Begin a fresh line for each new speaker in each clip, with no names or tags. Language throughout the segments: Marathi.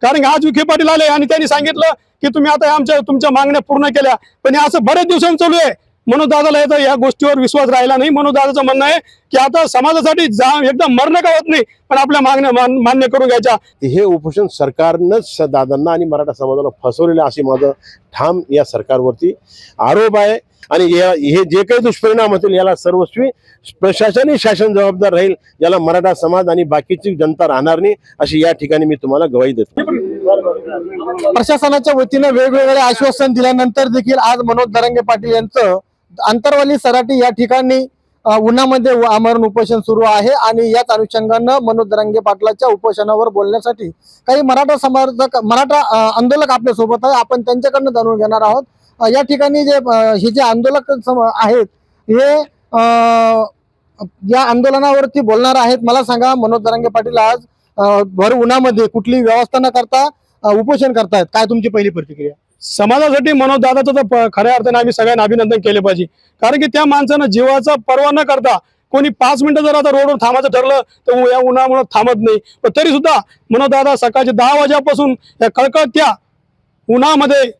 कारण आज विखे पाटील आले आणि त्यांनी सांगितलं की तुम्ही आता तुमच्या मागण्या पूर्ण केल्या, पण हे असं बरेच दिवसांनी चालू आहे. मनोज दादाला येतं या गोष्टीवर विश्वास राहिला नाही. मनोज दादाचं म्हणणं आहे की आता समाजासाठी एकदम मरण का होत नाही, पण आपल्या मागण्या मान्य करून घ्यायच्या.
हे उपोषण सरकारनंच दादांना आणि मराठा समाजाला फसवलेलं असे माझं ठाम या सरकारवरती आरोप आहे. आणि हे जे काही दुष्परिणाम होतील याला सर्वस्वी प्रशासनीय शासन जबाबदार राहील. याला मराठा समाज आणि बाकीची जनता राहणार नाही, अशी या ठिकाणी मी तुम्हाला ग्वाही देतो.
प्रशासनाच्या वतीने वेगवेगळे आश्वासन दिल्यानंतर देखील आज मनोज जरांगे पाटील यांचं अंतरवाली सराटी या ठिकाणी उन्हामध्ये आमरण उपोषण सुरू आहे. आणि याच अनुषंगानं मनोज जरांगे पाटलाच्या उपोषणावर बोलण्यासाठी काही मराठा आंदोलक आपल्या सोबत आहे. आपण त्यांच्याकडनं जाणून घेणार आहोत या ठिकाणी हे जे आंदोलक आहेत हे या आंदोलनावरती बोलणार आहेत. मला सांगा, मनोज जरांगे पाटील आज भर उन्हामध्ये कुठली व्यवस्था न करता उपोषण करतायत, काय तुमची पहिली प्रतिक्रिया?
समाजासाठी मनोज दादाचं तर खऱ्या अर्थाने आम्ही सगळ्यांना अभिनंदन केले पाहिजे. कारण की त्या माणसानं जीवाचा पर्वा न करता कोणी 5 मिनिटं जर आता रोडवर थांबायचं ठरलं तर या उन्हामुळे थांबत नाही. पण तरी सुद्धा मनोज दादा सकाळचे 10 वाजल्यापासून या कळकळत्या उन्हामध्ये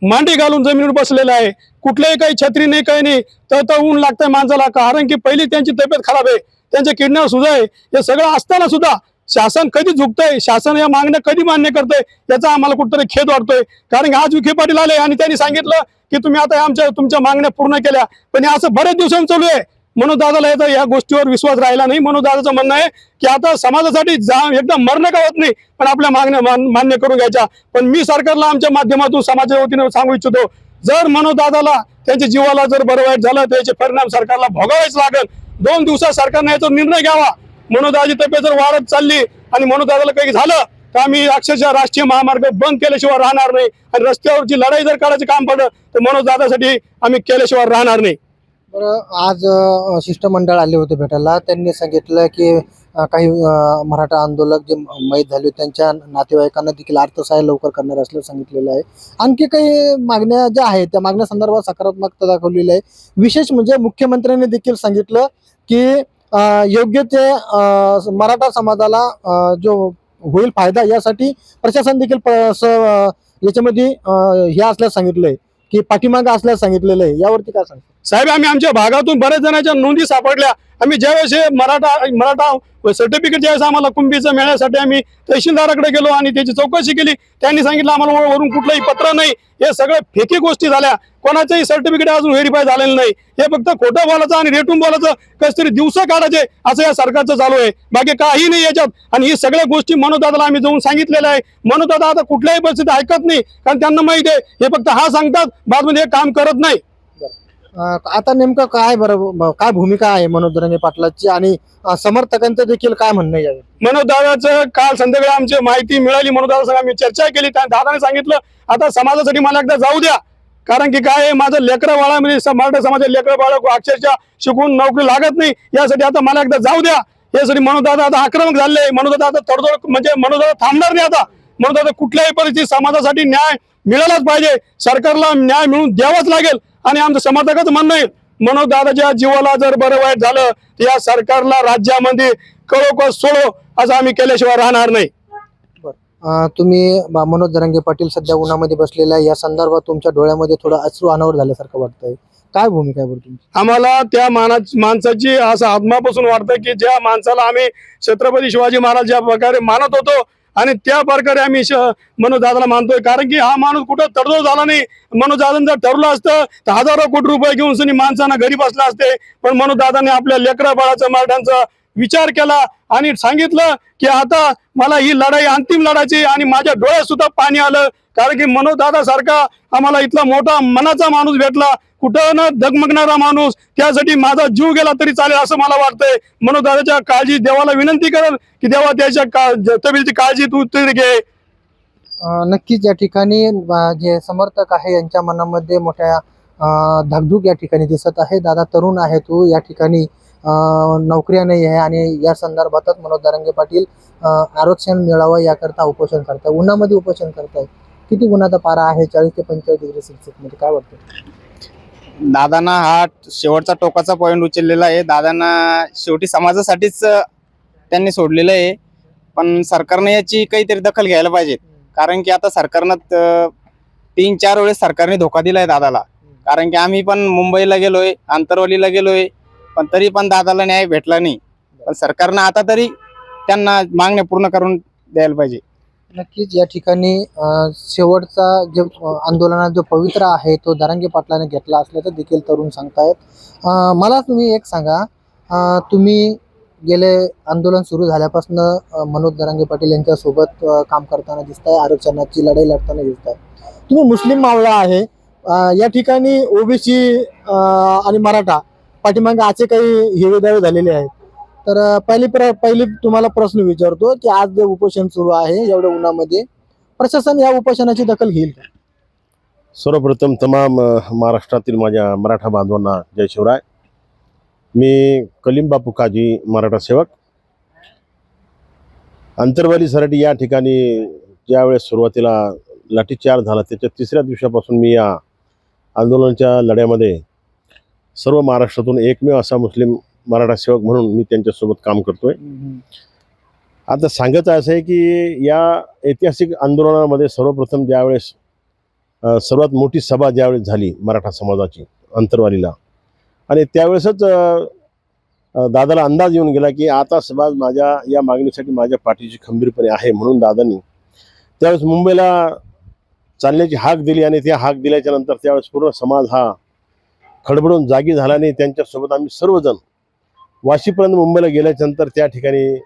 मांडी घालून जमिनीवर बसलेला आहे. कुठल्याही काही छत्री नाही, काही नाही, तर ऊन लागतंय माणसाला. कारण की पहिली त्यांची तब्येत खराब आहे, त्यांच्या किडनीवर सुद्धा आहे. हे सगळं असताना सुद्धा शासन कधी झुकतंय, शासन या मागण्या कधी मान्य करतंय, याचा आम्हाला कुठेतरी खेद वाटतोय. कारण की आज विखे पाटील आले आणि त्यांनी सांगितलं की तुम्ही आता तुमच्या मागण्या पूर्ण केल्या, पण हे असं बरेच दिवसांनी चालू आहे. मनोज दादाला येतं या गोष्टीवर विश्वास राहिला नाही. मनोज दादाचं म्हणणं आहे की आता समाजासाठी एकदम मरण का होत नाही, पण आपल्या मागण्या मान्य करून घ्यायच्या. पण मी सरकारला आमच्या माध्यमातून समाजाच्या वतीने सांगू इच्छितो, जर मनोज दादाला त्यांच्या जीवाला जर बरं वाईट झालं तर याचे परिणाम सरकारला भोगावेच लागेल. 2 दिवसात सरकारने याचा निर्णय घ्यावा. मनोज दादाची तब्येत जर वाढत चालली आणि मनोज दादाला काही झालं तर आम्ही अक्षरशः राष्ट्रीय महामार्ग बंद केल्याशिवाय राहणार नाही. आणि रस्त्यावरची लढाई जर करायचं काम पडलं तर मनोज दादासाठी आम्ही केल्याशिवाय राहणार नाही.
बरं, आज शिष्टमंडळ आले होते भेटायला. त्यांनी सांगितलं की काही मराठा आंदोलक जे मयत झाले त्यांच्या नातेवाईकांना देखील अर्थसहाय्य लवकर करणार असल्याचं सांगितलेलं आहे. आणखी काही मागण्या ज्या आहेत त्या मागण्या संदर्भात सकारात्मकता दाखवलेली आहे. विशेष म्हणजे मुख्यमंत्र्यांनी देखील सांगितलं की योग्य ते मराठा समाजाला जो होईल फायदा यासाठी प्रशासन देखील याच्यामध्ये हे असल्याचं सांगितलंय की पाठीमागे असल्याचं सांगितलेलं आहे. यावरती काय सांगतो
साहेब? आम्ही आमच्या भागातून बरेच जणांच्या नोंदी सापडल्या. आम्ही ज्यावेळेस मराठा सर्टिफिकेट ज्यावेळेस आम्हाला कुंभीचं मिळण्यासाठी आम्ही तहसीलदाराकडे गेलो आणि त्याची चौकशी केली. त्यांनी सांगितलं आम्हाला वरून कुठलंही पत्र नाही. हे सगळे फेकी गोष्टी झाल्या. कोणाचंही सर्टिफिकेट अजून व्हेरीफाय झालेलं नाही. हे फक्त खोटं बोलायचं आणि रेटून बोलायचं, कसं तरी दिवस काढायचे, असं या सरकारचं चालू आहे. बाकी काही नाही याच्यात. आणि ही सगळ्या गोष्टी मनोज दादाला आम्ही जाऊन सांगितलेल्या आहे. मनोज दादा आता कुठल्याही परिस्थितीत ऐकत नाही, कारण त्यांना माहिती आहे हे फक्त हा सांगतात, बादमध्ये हे काम करत नाही.
आता नेमकं काय काय भूमिका आहे मनोज जरांगे पाटलाची आणि समर्थकांचं देखील काय म्हणणं आहे?
मनोज दादाचं काल संध्याकाळी आमची माहिती मिळाली. मनोज दादा संग आम्ही चर्चा केली. दादाने सांगितलं आता समाजासाठी मला एकदा जाऊ द्या, कारण की काय आहे माझं लेकरं बाळा म्हणजे मराठा समाजाचे लेकरं बाळा अक्षरशः शिकून नोकरी लागत नाही, यासाठी आता मला एकदा जाऊ द्या. यासाठी मनोज दादा आता आक्रमक झाले. मनोज दादा आता तडजोड म्हणजे मनोज दादा थांबणार नाही. आता मनोज दादा कुठल्याही परिस्थितीत समाजासाठी न्याय मिळालाच पाहिजे, सरकारला न्याय मिळून द्यावाच लागेल. आणि आमचं समर्थकाचं म्हणणं आहे मनोज दादाच्या जीवाला जर बरं वाईट झालं तर या सरकारला राज्यामध्ये कळो सोडो, असं आम्ही केल्याशिवाय राहणार नाही.
तुम्ही मनोज जरांगे पाटील सध्या उन्हामध्ये बसलेला आहे, या संदर्भात तुमच्या डोळ्यामध्ये थोडं अश्रू अनावर झाल्यासारखं वाटतंय, काय भूमिका आहे बरं तुमची?
आम्हाला त्या माणसाची असं आत्मापासून वाटतं की ज्या माणसाला आम्ही छत्रपती शिवाजी महाराज ज्या प्रकारे मानत होतो आणि त्या प्रकारे आम्ही मनोज दादाला मानतोय. कारण की हा माणूस कुठं तडजोड झाला नाही. मनोज दादांनी जर ठरवलं असतं तर हजारो कोटी रुपये घेऊन सनी माणसांना घरी बसला असते. पण मनोज दादांनी आपल्या लेकरा बाळाचा मराठ्यांचा विचार केला आणि सांगितलं की आता मला ही लढाई अंतिम लढायची. आणि माझ्या डोळ्यात सुद्धा पाणी आलं, कारण की मनोज दादा सारखा आम्हाला इथला मोठा मनाचा माणूस भेटला, कुठं न डगमगणारा माणूस. त्यासाठी माझा जीव गेला तरी चालेल असं मला वाटतंय. मनोज दादाच्या काळजी देवाला विनंती करेल की देवा त्याच्या तब्येतीची काळजी तू तरी घे.
नक्कीच या ठिकाणी जे समर्थक आहे यांच्या मनामध्ये मोठ्या धाकधूक या ठिकाणी दिसत आहे. दादा तरुण आहे, तू या ठिकाणी नोकऱ्या नाही आहे आणि या संदर्भातच मनोज जरांगे पाटील आरक्षण मिळावं याकरता उपोषण करताय, उन्हामध्ये उपोषण करताय. किती उन्हाचा पारा आहे? 40 ते 45 डिग्री सेल्सिअस मध्ये. काय वाटतं?
दादांना हा शेवटचा टोकाचा पॉइंट उचललेला आहे. दादांना शेवटी समाजासाठीच त्यांनी सोडलेलं आहे, पण सरकारने याची काहीतरी दखल घ्यायला पाहिजे. कारण की आता सरकारनं 3-4 वेळेस सरकारने धोका दिलाय दादाला. कारण की आम्ही पण मुंबईला गेलोय, आंतरवालीला गेलोय, पण तरी पण दादाला न्याय भेटला नाही. पण सरकारनं आता तरी त्यांना मागण्या पूर्ण करून द्यायला पाहिजे.
नक्कीच या ठिकाणी शेवटचा जे आंदोलनात जो पवित्रा आहे तो जरांगे पाटलाने घेतला असल्याचं देखील तरुण सांगतायत. मला तुम्ही एक सांगा, तुम्ही गेले आंदोलन सुरू झाल्यापासून मनोज जरांगे पाटील यांच्यासोबत काम करताना दिसताय, आरक्षणाची लढाई लढताना दिसताय. तुम्ही मुस्लिम मावळा आहे, या ठिकाणी ओबीसी आणि मराठा पाठीमागे असे काही हेवे दावे झालेले आहेत. तर पहिली तुम्हाला प्रश्न विचारतो की आज जे उपोषण सुरू आहे एवढ्या उन्हामध्ये, प्रशासन या उपोषणाची दखल घेईल का?
सर्वप्रथम तमाम महाराष्ट्रातील माझ्या मराठा बांधवांना जय शिवराय. मी कलीम बापू काजी, मराठा सेवक. अंतरवाली सराटी या ठिकाणी ज्यावेळेस सुरुवातीला लाठीचार्ज झाला त्याच्या 3ऱ्या दिवसापासून मी या आंदोलनाच्या लढ्यामध्ये सर्व महाराष्ट्रातून एकमेव असा मुस्लिम मराठा सेवक म्हणून मी त्यांच्यासोबत काम करतोय. आता सांगायचं असं आहे की या ऐतिहासिक आंदोलनामध्ये सर्वप्रथम ज्यावेळेस सर्वात मोठी सभा ज्यावेळेस झाली मराठा समाजाची अंतरवालीला, आणि त्यावेळेसच दादाला अंदाज येऊन गेला की आता समाज माझ्या या मागणीसाठी माझ्या पाठीशी खंबीरपणे आहे. म्हणून दादांनी त्यावेळेस मुंबईला चालण्याची हाक दिली, आणि त्या हाक दिल्याच्या नंतर त्यावेळेस पूर्ण समाज हा खडबडून जागी झाला. आणि त्यांच्यासोबत आम्ही सर्वजण वाशीपर्यंत मुंबईला गेल्याच्या नंतर त्या ठिकाणी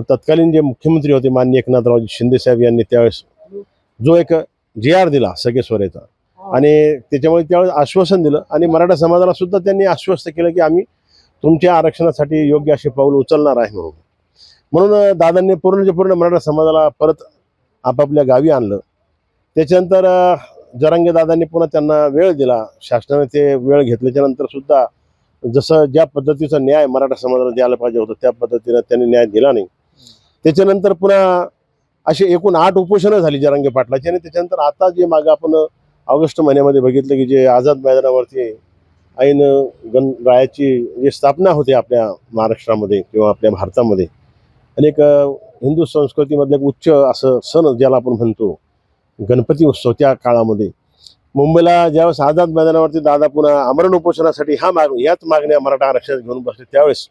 तत्कालीन जे मुख्यमंत्री होते माननीय एकनाथरावजी शिंदे साहेब यांनी त्यावेळेस जो एक JR दिला सगळेश्वरेचा, आणि त्याच्यामुळे त्यावेळेस आश्वासन दिलं, आणि मराठा समाजाला सुद्धा त्यांनी आश्वस्त केलं की आम्ही तुमच्या आरक्षणासाठी योग्य असे पाऊल उचलणार आहे. म्हणून दादांनी पूर्ण मराठा समाजाला परत आपापल्या गावी आणलं. त्याच्यानंतर जरांगे दादांनी पुन्हा त्यांना वेळ दिला. शासनाने ते वेळ घेतल्याच्या नंतर सुद्धा जसं ज्या पद्धतीचा न्याय मराठा समाजाला द्यायला पाहिजे होतं त्या पद्धतीनं त्यांनी न्याय दिला नाही. त्याच्यानंतर पुन्हा अशी एकूण 8 उपोषणं झाली जरांगे पाटलाची, आणि त्याच्यानंतर आता जे मागं आपण ऑगस्ट महिन्यामध्ये बघितलं की जे आझाद मैदानावरती ऐन गणरायाची जी स्थापना होते आपल्या महाराष्ट्रामध्ये किंवा आपल्या भारतामध्ये, आणि एक हिंदू संस्कृतीमधलं एक उच्च असं सण ज्याला आपण म्हणतो गणपती उत्सव, त्या काळामध्ये मुंबईला ज्यावेळेस आझाद मैदानावरती दादा पुन्हा आमरण उपोषणासाठी याच मागण्या मराठा आरक्षणात घेऊन बसले, त्यावेळेस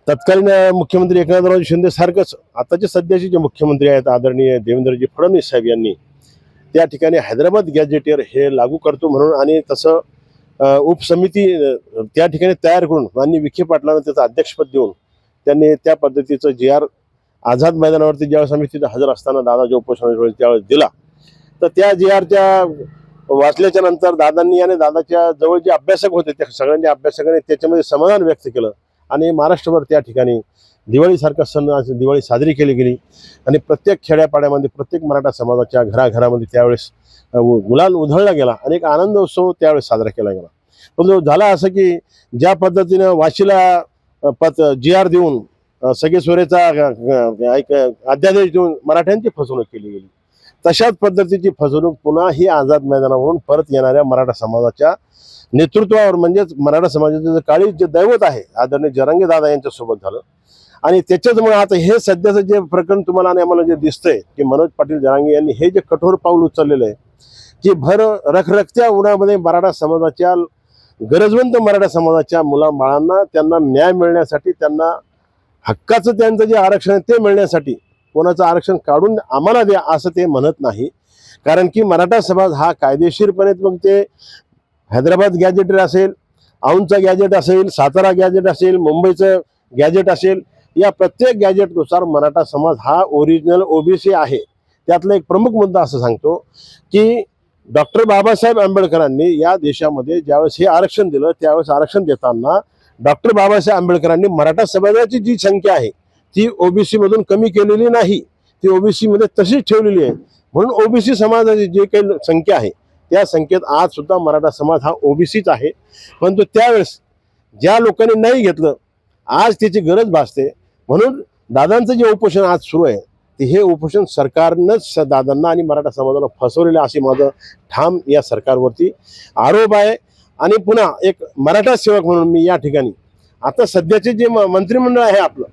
तत्कालीन मुख्यमंत्री एकनाथराव शिंदे सारखंच आताचे सध्याचे जे मुख्यमंत्री आहेत आदरणीय देवेंद्रजी फडणवीस साहेब यांनी त्या ठिकाणी हैदराबाद गॅजेटियर हे लागू करतो म्हणून, आणि तसं उपसमिती त्या ठिकाणी तयार करून माननीय विखे पाटलांना त्याचं अध्यक्षपद देऊन त्यांनी त्या पद्धतीचं JR आझाद मैदानावरती ज्यावेळेस आम्ही तिथे हजर असताना दादा जो उपोषणाच्या वेळेस त्यावेळेस दिला, तर त्या JRच्या वाचल्याच्या नंतर दादांनी आणि दादाच्या जवळ जे अभ्यासक होते त्या सगळ्यांच्या अभ्यासकांनी त्याच्यामध्ये समाधान व्यक्त केलं, आणि महाराष्ट्रभर त्या ठिकाणी दिवाळीसारखा सण दिवाळी साजरी केली गेली. आणि प्रत्येक खेड्यापाड्यामध्ये प्रत्येक मराठा समाजाच्या घराघरामध्ये त्यावेळेस गुलाल उधळला गेला, आणि एक आनंद उत्सव त्यावेळेस साजरा केला गेला. पण झाला असं की ज्या पद्धतीनं वाशीला JR देऊन सगळेश्वरेचा एक अध्यादेश देऊन मराठ्यांची फसवणूक केली गेली, तशाच पद्धतीची फसवणूक पुन्हा ही आझाद मैदानावरून परत येणाऱ्या मराठा समाजाच्या नेतृत्वावर, म्हणजेच मराठा समाजाचं जे काळी जे दैवत आहे आदरणीय जरांगे दादा यांच्यासोबत झालं. आणि त्याच्याचमुळे आता हे सध्याचं जे प्रकरण तुम्हाला आणि आम्हाला जे दिसतंय की मनोज पाटील जरांगे यांनी हे जे कठोर पाऊल उचललेलं आहे की भर रखरखत्या उन्हामध्ये मराठा समाजाच्या गरजवंत मराठा समाजाच्या मुलाबाळांना त्यांना न्याय मिळण्यासाठी, त्यांना हक्काचं त्यांचं जे आरक्षण आहे ते मिळण्यासाठी कोणाचं आरक्षण काढून आम्हाला द्या असं ते म्हणत नाही. कारण की मराठा समाज हा कायदेशीरपणे, मग ते हैदराबाद गॅजेट असेल, औंधचा गॅजेट असेल, सातारा गॅजेट असेल, मुंबईचं गॅजेट असेल, या प्रत्येक गॅजेटनुसार मराठा समाज हा ओरिजिनल OBC आहे. त्यातला एक प्रमुख मुद्दा असं सांगतो की डॉक्टर बाबासाहेब आंबेडकरांनी या देशामध्ये ज्यावेळेस हे आरक्षण दिलं त्यावेळेस आरक्षण देताना डॉक्टर बाबासाहेब आंबेडकरांनी मराठा समाजाची जी संख्या आहे ती OBC मधून कमी केलेली नाही, ती OBC मध्ये तशीच ठेवलेली आहे. म्हणून OBC समाजाची जी काही संख्या आहे त्या संख्येत आज सुद्धा मराठा समाज हा OBCच आहे. परंतु त्यावेळेस ज्या लोकांनी नाही घेतलं आज त्याची गरज भासते. म्हणून दादांचं जे उपोषण आज सुरू आहे ते हे उपोषण सरकारनंच दादांना आणि मराठा समाजाला फसवलेलं अशी माझं ठाम या सरकारवरती आरोप आहे. आणि पुन्हा एक मराठा सेवक म्हणून मी या ठिकाणी आता सध्याचे जे मंत्रिमंडळ आहे आपलं,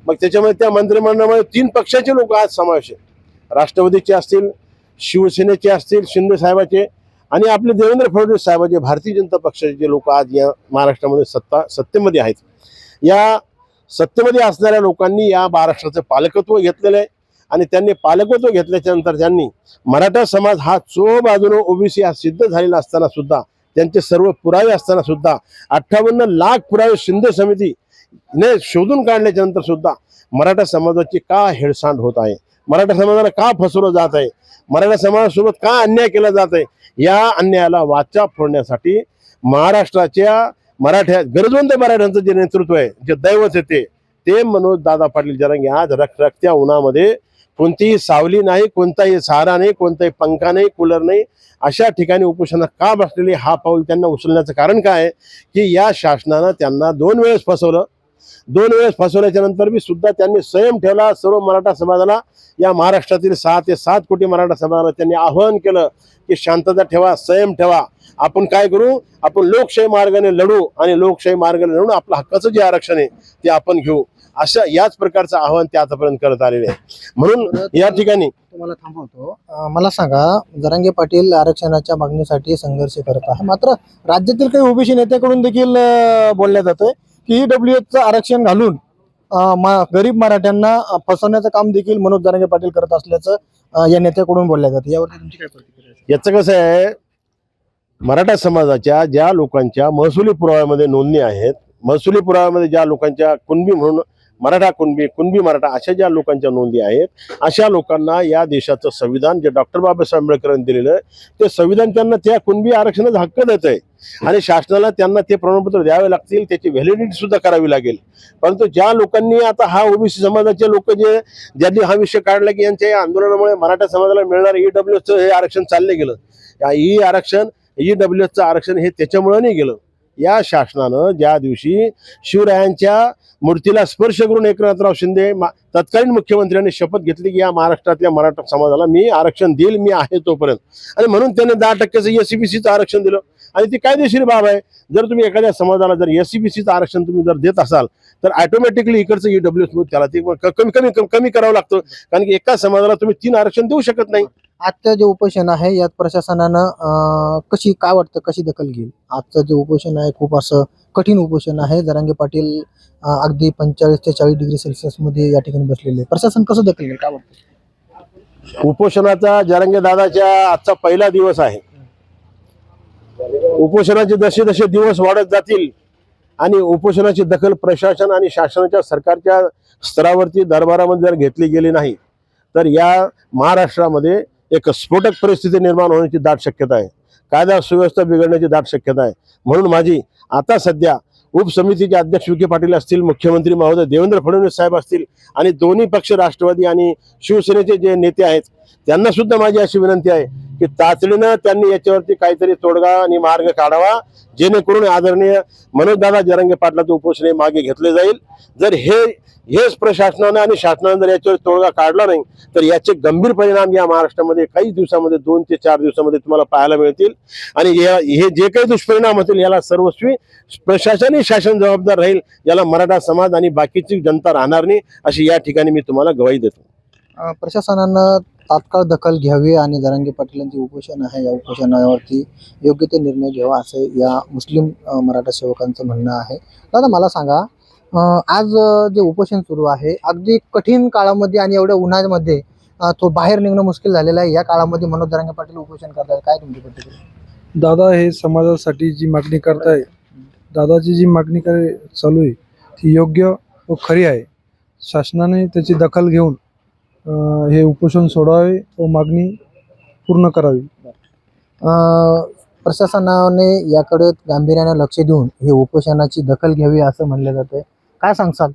मग त्याच्यामध्ये त्या मंत्रिमंडळामध्ये 3 पक्षाचे लोक आज समावेश आहेत. राष्ट्रवादीचे असतील, शिवसेनेचे असतील, शिंदे साहेबाचे आणि आपले देवेंद्र फडणवीस साहेबाचे, भारतीय जनता पक्षाचे जे लोक आज या महाराष्ट्रामध्ये सत्तेमध्ये आहेत, या सत्तेमध्ये असणाऱ्या लोकांनी या महाराष्ट्राचं पालकत्व घेतलेलं आहे. आणि त्यांनी पालकत्व घेतल्याच्या नंतर त्यांनी मराठा समाज हा बाजूने ओबीसी हा सिद्ध झालेला असताना सुद्धा, त्यांचे सर्व पुरावे असताना सुद्धा 58 लाख पुरावे शिंदे समितीने शोधून काढल्याच्या नंतर सुद्धा मराठा समाजाची का हेळसांड होत आहे, मराठा समाजाला का फसवलं जात आहे, मराठा समाजासोबत का अन्याय केला जात आहे, या अन्यायाला वाचा फोडण्यासाठी महाराष्ट्राच्या गरजवंत मराठ्यांचं जे नेतृत्व आहे, जे दैवत आहे ते मनोज दादा पाटील जरांगे आज रखरखत्या उन्हामध्ये कोणतीही सावली नाही, कोणताही सहारा नाही, कोणताही पंखा नाही, कूलर नाही, अशा ठिकाणी उपोषणात का बसलेले, हा पाऊल त्यांना उचलण्याचं कारण काय आहे की या शासनानं त्यांना 2 वेळेस फसवलं. 2 वेळेस फसवल्याच्या नंतर बी सुद्धा त्यांनी संयम ठेवला. सर्व मराठा समाजाला, या महाराष्ट्रातील 6 ते 7 कोटी मराठा समाजाला त्यांनी आवाहन केलं की शांतता ठेवा, संयम ठेवा. आपण काय करू, आपण लोकशाही मार्गाने लढू आणि लोकशाही मार्गाने लढून आपलं हक्काचं जे आरक्षण आहे ते आपण घेऊ. अशा याच प्रकारचं आवाहन ते आतापर्यंत करत आलेले आहे. म्हणून या ठिकाणी
तुम्हाला थांबवतो. मला सांगा, जरांगे पाटील आरक्षणाच्या मागणीसाठी संघर्ष करत आहे, मात्र राज्यातील काही ओबीसी नेत्याकडून देखील बोलल्या जातंय की ईडब्ल्यूएसचं आरक्षण घालून गरीब मराठ्यांना फसवण्याचं काम देखील मनोज जरांगे पाटील करत असल्याचं या नेत्याकडून बोलल्या जातं. यावरती तुमची काय प्रतिक्रिया आहे?
याचं कसं आहे, मराठा समाजाच्या ज्या लोकांच्या महसुली पुराव्यामध्ये नोंदणी आहेत, महसुली पुराव्यामध्ये ज्या लोकांच्या कुणबी म्हणून मराठा कुणबी मराठा अशा ज्या लोकांच्या नोंदी आहेत, अशा लोकांना या देशाचं संविधान जे डॉक्टर बाबासाहेब आंबेडकरांनी दिलेलं आहे ते संविधान त्यांना त्या कुणबी आरक्षणाचा हक्क देत आहे. आणि शासनाला त्यांना ते प्रमाणपत्र द्यावे लागतील, त्याची व्हॅलिडिटी सुद्धा करावी लागेल. परंतु ज्या लोकांनी आता हा ओबीसी समाजाचे लोक ज्यांनी हा विषय काढला की यांच्या या आंदोलनामुळे मराठा समाजाला मिळणारं ईडब्ल्यूएसचं हे आरक्षण चालले गेलं, ईडब्ल्यूएसचं आरक्षण हे त्याच्यामुळे नाही गेलं. या शासनानं ज्या दिवशी शिवरायांच्या मूर्तीला स्पर्श करून एकनाथराव शिंदे तत्कालीन मुख्यमंत्र्यांनी शपथ घेतली की या महाराष्ट्रातल्या मराठा समाजाला मी आरक्षण देईल, मी आहे तोपर्यंत, आणि म्हणून त्यांनी 10% एससीबीसीचं आरक्षण दिलं. आणि ती कायदेशीर बाब आहे. जर तुम्ही एखाद्या समाजाला जर एससीबीसीचं आरक्षण तुम्ही जर देत असाल तर ऑटोमॅटिकली इकडचं ईडब्ल्यूएस त्याला ते कमी करावं लागतं. कारण की एका समाजाला तुम्ही 3 आरक्षण देऊ शकत नाही.
आजचं जे उपोषण आहे यात प्रशासनानं काय वाटतं कशी दखल घेईल? आजचं जे उपोषण आहे खूप असं कठीण उपोषण आहे. जरांगे पाटील अगदी 45 ते 40 डिग्री सेल्सिअस मध्ये या ठिकाणी बसलेले. प्रशासन कसं दखल घेईल काय वाटतं?
उपोषणाचा जरांगे दादाच्या आजचा पहिला दिवस आहे. उपोषणाचे जसे दिवस वाढत जातील आणि उपोषणाची दखल प्रशासन आणि शासनाच्या सरकारच्या स्तरावरती दरबारामध्ये जर घेतली गेली नाही तर या महाराष्ट्रामध्ये एक स्फोटक परिस्थिती निर्माण होण्याची दाट शक्यता आहे. कायदा सुव्यवस्था बिघडण्याची दाट शक्यता आहे. म्हणून माझी आता सध्या उपसमितीचे अध्यक्ष विखे पाटील असतील, मुख्यमंत्री महोदय देवेंद्र फडणवीस साहेब असतील आणि दोन्ही पक्ष राष्ट्रवादी आणि शिवसेनेचे जे नेते आहेत त्यांना सुद्धा माझी अशी विनंती आहे की तातडीनं त्यांनी याच्यावरती काहीतरी तोडगा आणि मार्ग काढावा, जेणेकरून आदरणीय मनोजदादा जरांगे पाटलाचं उपोषण मागे घेतले जाईल. जर हेच प्रशासनानं आणि शासनानं जर याच्यावर तोडगा काढला नाही तर याचे गंभीर परिणाम या महाराष्ट्रामध्ये काही दिवसामध्ये 2 ते 4 दिवसामध्ये तुम्हाला पाहायला मिळतील. आणि हे जे काही दुष्परिणाम होतील याला सर्वस्वी प्रशासनीय शासन जबाबदार राहील. याला मराठा समाज आणि बाकीची जनता राहणार नाही, अशी या ठिकाणी मी तुम्हाला ग्वाही देतो.
प्रशासनानं तात्काळ दखल घ्यावी आणि जरांगे पाटलांचे उपोषण आहे या उपोषणावरती योग्य ते निर्णय घ्यावा असे या मुस्लिम मराठा सेवकांचं म्हणणं आहे. दादा मला सांगा, आज जे उपोषण सुरू आहे अगदी कठीण काळामध्ये आणि एवढ्या उन्हामध्ये तो बाहेर निघणं मुश्किल झालेलं आहे, या काळामध्ये मनोज जरांगे पाटील उपोषण करतात, काय तुमची प्रतिक्रिया?
दादा हे समाजासाठी जी मागणी करताय, दादाची जी मागणी चालू आहे ती योग्य व खरी आहे. शासनाने त्याची दखल घेऊन हे उपोषण सोडावे व मागणी पूर्ण करावी.
प्रशासनाने याकडे गांभीर्याने लक्ष देऊन हे उपोषणाची दखल घ्यावी असं म्हणलं जातंय. काय सांगसाल?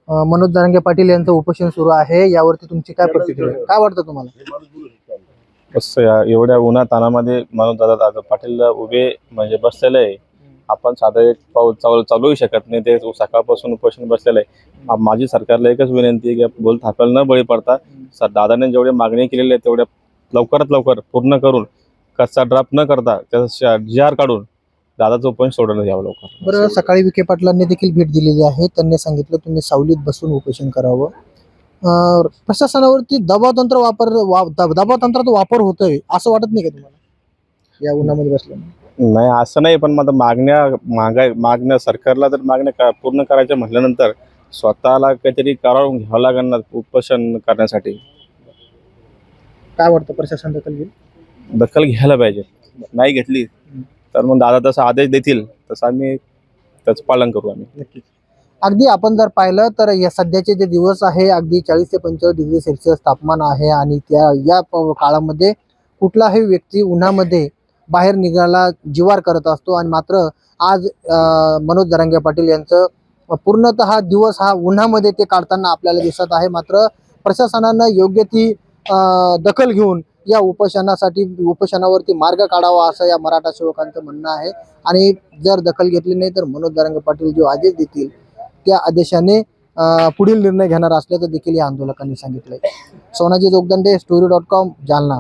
मनोज जरांगे पाटील यांचं उपोषण सुरू आहे, यावरती तुमची काय प्रतिक्रिया, काय वाटतं तुम्हाला?
कसं एवढ्या उन्हा तानामध्ये मनोज दादा पाटील उभे म्हणजे बसलेले आहे. आपण साधं एक पाऊल चालूही शकत नाही, ते सकाळपासून उपोषण बसलेलं आहे. माझी सरकारला एकच विनंती आहे की बोल थापायला न बळी पडता दादाने जेवढे मागणी केलेली आहे तेवढ्या लवकरात लवकर पूर्ण करून कच्चा ड्राफ्ट न करता त्याचा GR काढून दादाचं उपोषण सोडवलं यावं लवकर.
बरं, सकाळी विखे पाटलांनी देखील भेट दिलेली आहे. त्यांनी सांगितलं तुम्ही सावलीत बसून उपोषण करावं. प्रशासनावरती दबाव तंत्राचा वापर होतोय असं वाटत नाही का तुम्हाला या उन्हामध्ये बसल्याने?
नाही असं नाही, पण मग मागण्या सरकारला तर मागण्या पूर्ण करायच्या म्हटल्यानंतर स्वतःला काहीतरी करावून घ्यावं लागेल ना उपोषण करण्यासाठी.
काय वाटतं प्रशासन दखल घेईल?
दखल घ्यायला पाहिजे. नाही घेतली तर मग दादा तसा आदेश देतील तसं आम्ही त्याचं पालन करू आम्ही.
नक्कीच. अगदी आपण जर पाहिलं तर या सध्याचे जे दिवस आहे अगदी 40 ते 45 डिग्री सेल्सिअस तापमान आहे आणि या काळामध्ये कुठलाही व्यक्ती उन्हामध्ये बाहेर निघायला जिवार करत असतो आणि मात्र आज मनोज जरांगे पाटील यांचं पूर्णतः दिवस हा उन्हामध्ये ते काढताना आपल्याला दिसत आहे. मात्र प्रशासनानं योग्य ती दखल घेऊन या उपोषणावरती मार्ग काढावा असं या मराठा सेवकांचं म्हणणं आहे. आणि जर दखल घेतली नाही तर मनोज जरांगे पाटील जो आदेश देतील त्या आदेशाने पुढील निर्णय घेणार असल्याचं देखील या आंदोलकांनी सांगितलंय. सोनाजी जोगदंडे, story.com, जालना.